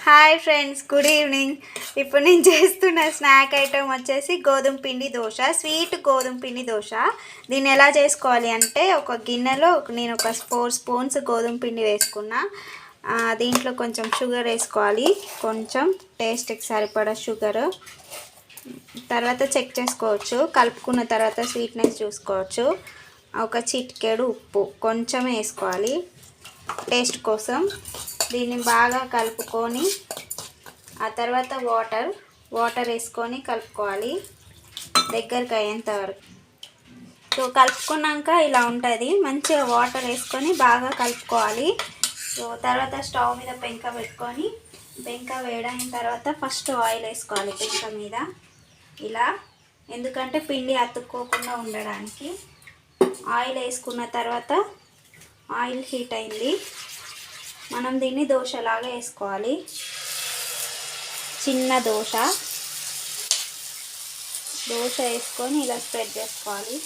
Hi friends, good evening. ఇప్పుడు నేను చేస్తున్న స్నాక్ ఐటెం వచ్చేసి గోధుమ పిండి దోశ, స్వీట్ గోధుమ పిండి దోశ. దీన్ని ఎలా చేసుకోవాలి అంటే, ఒక గిన్నెలో నేను ఒక 4 స్పూన్స్ గోధుమ పిండి వేసుకున్నా. దీంట్లో కొంచెం షుగర్ వేసుకోవాలి, కొంచెం టేస్ట్కి సరిపడా షుగర్. తర్వాత చెక్ చేసుకోవచ్చు, కలుపుకున్న తర్వాత స్వీట్నెస్ చూసుకోవచ్చు. ఒక చిటికెడు ఉప్పు కొంచెం వేసుకోవాలి టేస్ట్ కోసం. దీన్ని బాగా కలుపుకొని ఆ తర్వాత వాటర్ వేసుకొని కలుపుకోవాలి దగ్గరికి అయ్యేంత వరకు. సో కలుపుకున్నాక ఇలా ఉంటుంది, మంచిగా వాటర్ వేసుకొని బాగా కలుపుకోవాలి. సో తర్వాత స్టవ్ మీద పెంక పెట్టుకొని, పెంక వేడైన తర్వాత ఫస్ట్ ఆయిల్ వేసుకోవాలి పెంక మీద ఇలా, ఎందుకంటే పిండి అతుక్కోకుండా ఉండడానికి. ఆయిల్ వేసుకున్న తర్వాత ఆయిల్ హీట్ అయింది, మనం దీన్ని దోశలాగా వేసుకోవాలి. చిన్న దోశ వేసుకొని ఇలా స్ప్రెడ్ చేసుకోవాలి.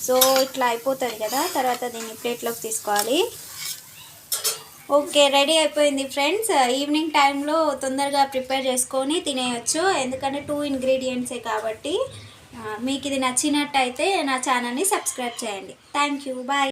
సో ఇట్లా అయిపోతుంది కదా, తర్వాత దీన్ని ప్లేట్లోకి తీసుకోవాలి. ఓకే, రెడీ అయిపోయింది ఫ్రెండ్స్. ఈవినింగ్ టైంలో తొందరగా ప్రిపేర్ చేసుకొని తినేయచ్చు, ఎందుకంటే 2 ఇంగ్రీడియంట్సే కాబట్టి. మీకు ఇది నచ్చినట్టయితే నా ఛానల్ని సబ్స్క్రైబ్ చేయండి. Thank you, bye.